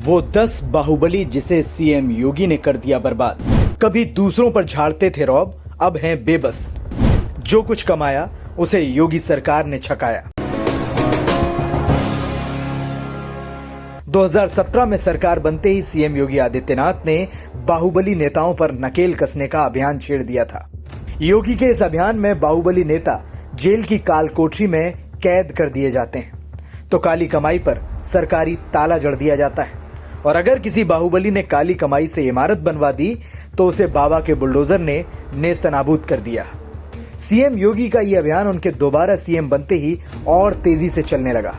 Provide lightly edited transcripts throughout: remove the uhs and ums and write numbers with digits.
वो 10 बाहुबली जिसे सीएम योगी ने कर दिया बर्बाद। कभी दूसरों पर झाड़ते थे रौब, अब हैं बेबस। जो कुछ कमाया उसे योगी सरकार ने छकाया। 2017 में सरकार बनते ही सीएम योगी आदित्यनाथ ने बाहुबली नेताओं पर नकेल कसने का अभियान छेड़ दिया था। योगी के इस अभियान में बाहुबली नेता जेल की काल कोठरी में कैद कर दिए जाते हैं तो काली कमाई पर सरकारी ताला जड़ दिया जाता है। और अगर किसी बाहुबली ने काली कमाई से इमारत बनवा दी तो उसे बाबा के बुलडोजर ने नेस्तनाबूद कर दिया। सीएम योगी का यह अभियान उनके दोबारा सीएम बनते ही और तेजी से चलने लगा।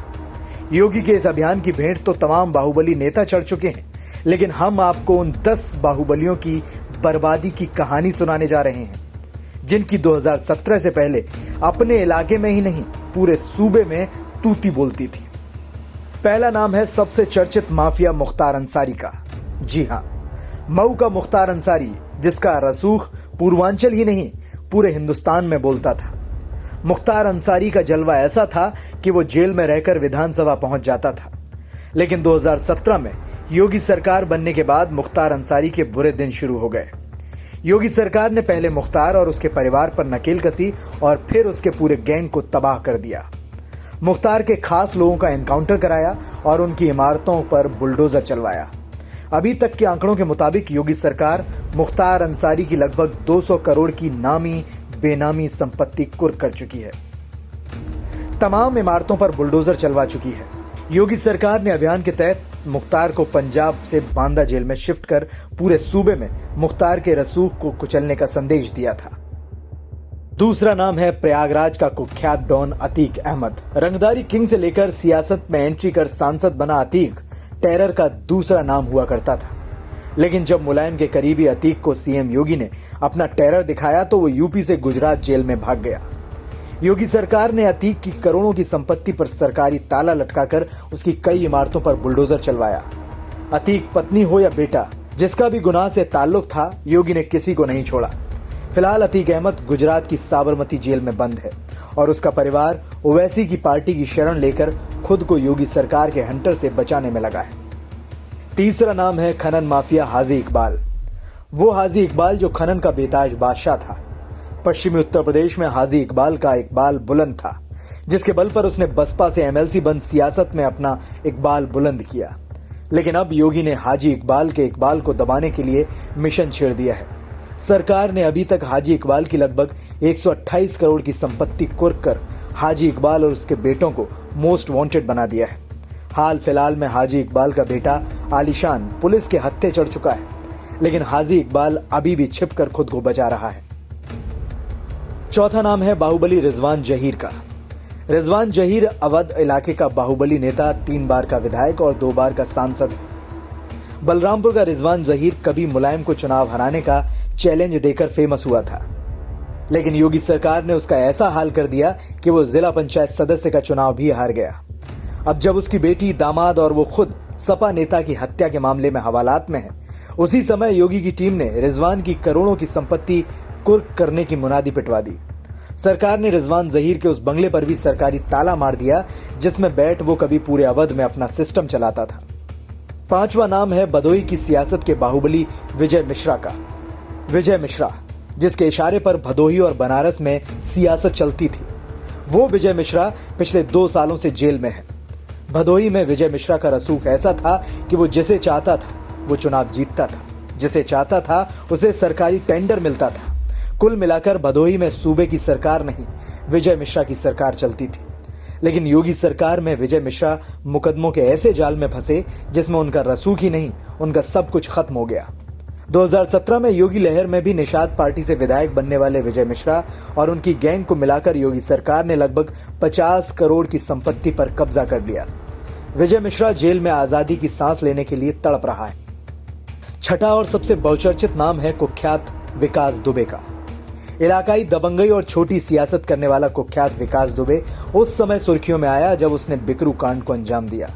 योगी के इस अभियान की भेंट तो तमाम बाहुबली नेता चढ़ चुके हैं, लेकिन हम आपको उन 10 बाहुबलियों की बर्बादी की कहानी सुनाने जा रहे हैं जिनकी 2017 से पहले अपने इलाके में ही नहीं पूरे सूबे में तूती बोलती थी। पहला नाम है सबसे चर्चित माफिया मुख्तार अंसारी का। जी हां, मऊ का मुख्तार अंसारी, जिसका रसूख पूर्वांचल ही नहीं पूरे हिंदुस्तान में बोलता था। मुख्तार अंसारी का जलवा ऐसा था कि वो जेल में रहकर विधानसभा पहुंच जाता था। लेकिन 2017 में योगी सरकार बनने के बाद मुख्तार अंसारी के बुरे दिन शुरू हो गए। योगी सरकार ने पहले मुख्तार और उसके परिवार पर नकेल कसी और फिर उसके पूरे गैंग को तबाह कर दिया। मुख्तार के खास लोगों का एनकाउंटर कराया और उनकी इमारतों पर बुलडोजर चलवाया। अभी तक के आंकड़ों के मुताबिक योगी सरकार मुख्तार अंसारी की लगभग 200 करोड़ की नामी बेनामी संपत्ति कुर्क कर चुकी है। तमाम इमारतों पर बुलडोजर चलवा चुकी है। योगी सरकार ने अभियान के तहत मुख्तार को पंजाब से बांदा जेल में शिफ्ट कर पूरे सूबे में मुख्तार के रसूख को कुचलने का संदेश दिया था। दूसरा नाम है प्रयागराज का कुख्यात डॉन अतीक अहमद। रंगदारी किंग से लेकर सियासत में एंट्री कर सांसद बना अतीक टेरर का दूसरा नाम हुआ करता था। लेकिन जब मुलायम के करीबी अतीक को सीएम योगी ने अपना टेरर दिखाया तो वो यूपी से गुजरात जेल में भाग गया। योगी सरकार ने अतीक की करोड़ों की संपत्ति पर सरकारी ताला लटकाकर उसकी कई इमारतों पर बुलडोजर चलवाया। अतीक पत्नी हो या बेटा, जिसका भी गुनाह से ताल्लुक था, योगी ने किसी को नहीं छोड़ा। फिलहाल अतीक अहमद गुजरात की साबरमती जेल में बंद है और उसका परिवार ओवैसी की पार्टी की शरण लेकर खुद को योगी सरकार के हंटर से बचाने में लगा है। तीसरा नाम है खनन माफिया हाजी इकबाल। वो हाजी इकबाल जो खनन का बेताज बादशाह था। पश्चिमी उत्तर प्रदेश में हाजी इकबाल का इकबाल बुलंद था, जिसके बल पर उसने बसपा से एमएलसी बन सियासत में अपना इकबाल बुलंद किया। लेकिन अब योगी ने हाजी इकबाल के इकबाल को दबाने के लिए मिशन छेड़ दिया है। सरकार ने अभी तक हाजी इकबाल की लगभग 128 करोड़ की संपत्ति कुर्क कर हाजी इकबाल और उसके बेटों को मोस्ट वांटेड बना दिया है। हाल फिलहाल में हाजी इकबाल का बेटा आलिशान पुलिस के हत्थे चढ़ चुका है, लेकिन हाजी इकबाल अभी भी छिपकर खुद को बचा रहा है। चौथा नाम है बाहुबली रिजवान जहीर का। रिजवान जहीर अवध इलाके का बाहुबली नेता, 3 बार का विधायक और 2 बार का सांसद है। बलरामपुर का रिजवान जहीर कभी मुलायम को चुनाव हराने का चैलेंज देकर फेमस हुआ था, लेकिन योगी सरकार ने उसका ऐसा हाल कर दिया कि वो जिला पंचायत सदस्य का चुनाव भी हार गया। अब जब उसकी बेटी, दामाद और वो खुद सपा नेता की हत्या के मामले में हवालात में है, उसी समय योगी की टीम ने रिजवान की करोड़ों की संपत्ति कुर्क करने की मुनादी पिटवा दी। सरकार ने रिजवान जहीर के उस बंगले पर भी सरकारी ताला मार दिया जिसमें बैठ वो कभी पूरे अवध में अपना सिस्टम चलाता था। पांचवा नाम है भदोही की सियासत के बाहुबली विजय मिश्रा का। विजय मिश्रा, जिसके इशारे पर भदोही और बनारस में सियासत चलती थी, वो विजय मिश्रा पिछले 2 सालों से जेल में है। भदोही में विजय मिश्रा का रसूख ऐसा था कि वो जिसे चाहता था वो चुनाव जीतता था, जिसे चाहता था उसे सरकारी टेंडर मिलता था। कुल मिलाकर भदोही में सूबे की सरकार नहीं, विजय मिश्रा की सरकार चलती थी। लेकिन योगी सरकार में विजय मिश्रा मुकदमों के ऐसे जाल में फंसे जिसमें उनका रसूख ही नहीं, उनका सब कुछ खत्म हो गया। 2017 में योगी लहर में भी निषाद पार्टी से विधायक बनने वाले विजय मिश्रा और उनकी गैंग को मिलाकर योगी सरकार ने लगभग 50 करोड़ की संपत्ति पर कब्जा कर लिया। विजय मिश्रा जेल में आजादी की सांस लेने के लिए तड़प रहा है। छठा और सबसे बहुचर्चित नाम है कुख्यात विकास दुबे का। इलाकाई दबंगई और छोटी सियासत करने वाला कुख्यात विकास दुबे उस समय सुर्खियों में आया जब उसने बिकरू कांड को अंजाम दिया।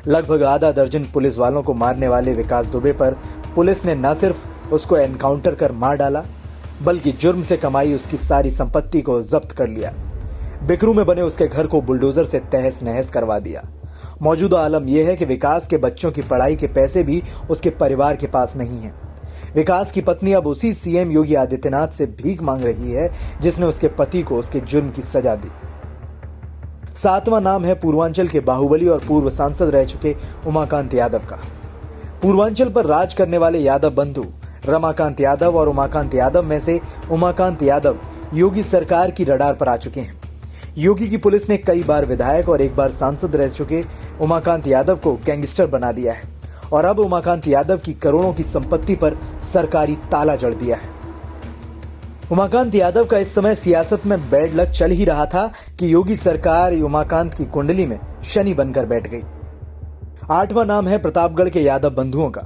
लगभग आधा दर्जन पुलिस वालों को मारने वाले विकास दुबे पर पुलिस ने न सिर्फ उसको एनकाउंटर कर मार डाला, बल्कि जुर्म से कमाई उसकी सारी संपत्ति को जब्त कर लिया। बिकरू में बने उसके घर को बुलडोजर से तहस नहस करवा दिया मौजूदा आलम यह है कि विकास के बच्चों की पढ़ाई के पैसे भी उसके परिवार के पास नहीं है। विकास की पत्नी अब उसी सीएम योगी आदित्यनाथ से भीख मांग रही है जिसने उसके पति को उसके जुर्म की सजा दी। 7वां नाम है पूर्वांचल के बाहुबली और पूर्व सांसद रह चुके उमाकांत यादव का। पूर्वांचल पर राज करने वाले यादव बंधु रमाकांत यादव और उमाकांत यादव में से उमाकांत यादव योगी सरकार की रडार पर आ चुके हैं। योगी की पुलिस ने कई बार विधायक और एक बार सांसद रह चुके उमाकांत यादव को गैंगस्टर बना दिया है और अब उमाकांत यादव की करोड़ों की संपत्ति पर सरकारी ताला जड़ दिया है। उमाकांत यादव का इस समय सियासत में बैड लक चल ही रहा था कि योगी सरकार उमाकांत की कुंडली में शनि बनकर बैठ गई। 8वां नाम है प्रतापगढ़ के यादव बंधुओं का।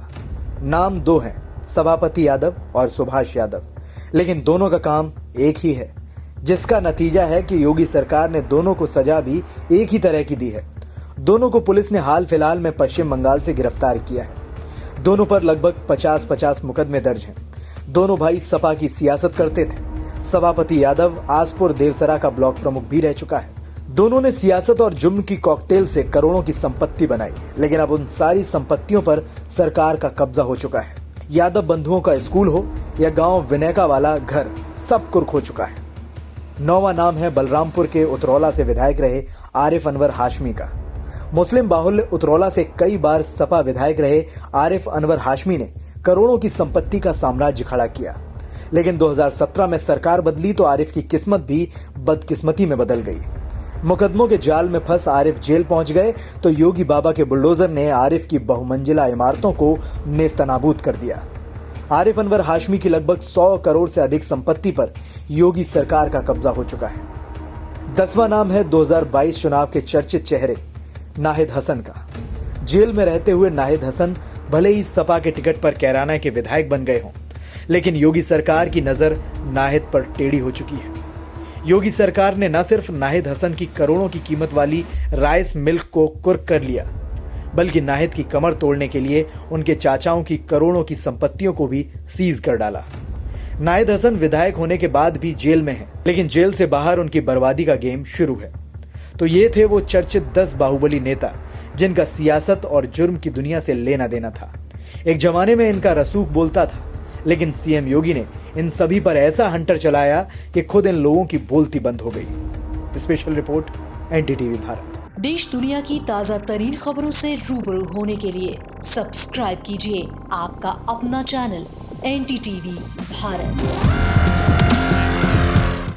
नाम दो हैं, सभापति यादव और सुभाष यादव, लेकिन दोनों का काम एक ही है, जिसका नतीजा है कि योगी सरकार ने दोनों को सजा भी एक ही तरह की दी है। दोनों को पुलिस ने हाल फिलहाल में पश्चिम बंगाल से गिरफ्तार किया है। दोनों पर लगभग 50-50 मुकदमे दर्ज हैं। दोनों भाई सपा की सियासत करते थे। सभापति यादव आसपुर देवसरा का ब्लॉक प्रमुख भी रह चुका है। दोनों ने सियासत और जुर्म की कॉकटेल से करोड़ों की संपत्ति बनाई, लेकिन अब उन सारी संपत्तियों पर सरकार का कब्जा हो चुका है। यादव बंधुओं का स्कूल हो या गांव विनयका वाला घर, सब कुर्क हो चुका है। 9वां नाम है बलरामपुर के उतरौला से विधायक रहे आरिफ अनवर हाशमी का। मुस्लिम बाहुल्य उतरौला से कई बार सपा विधायक रहे आरिफ अनवर हाशमी ने करोड़ों की संपत्ति का साम्राज्य खड़ा किया, लेकिन 2017 में सरकार बदली तो आरिफ की किस्मत भी बदकिस्मती में बदल गई। मुकदमों के जाल में फंस आरिफ जेल पहुंच गए तो योगी बाबा के बुलडोजर ने आरिफ की बहुमंजिला इमारतों को नेस्तनाबूद कर दिया। आरिफ अनवर हाशमी की लगभग 100 करोड़ से अधिक संपत्ति पर योगी सरकार का कब्जा हो चुका है। 10वां नाम है 2022 चुनाव के चर्चित चेहरे नाहिद हसन का। जेल में रहते हुए नाहिद हसन भले ही सपा के टिकट पर कैराना के विधायक बन गए हों, लेकिन योगी सरकार की नजर नाहिद पर टेढ़ी हो चुकी है। योगी सरकार ने न सिर्फ नाहिद हसन की करोड़ों की कीमत वाली राइस मिल्क को कुर्क कर लिया, बल्कि नाहिद की कमर तोड़ने के लिए उनके चाचाओं की करोड़ों की संपत्तियों को भी सीज कर डाला। नाहिद हसन विधायक होने के बाद भी जेल में हैं, लेकिन जेल से बाहर उनकी बर्बादी का गेम शुरू है। तो ये थे वो चर्चित 10 बाहुबली नेता जिनका सियासत और जुर्म की दुनिया से लेना देना था। एक जमाने में इनका रसूख बोलता था, लेकिन सीएम योगी ने इन सभी पर ऐसा हंटर चलाया कि खुद इन लोगों की बोलती बंद हो गई। Special report NDTV Bharat. देश दुनिया की ताज़ा तरीन खबरों से रूबरू होने के लिए सब्सक्राइब कीजिए आपका अपना चैनल एनडीटीवी भारत।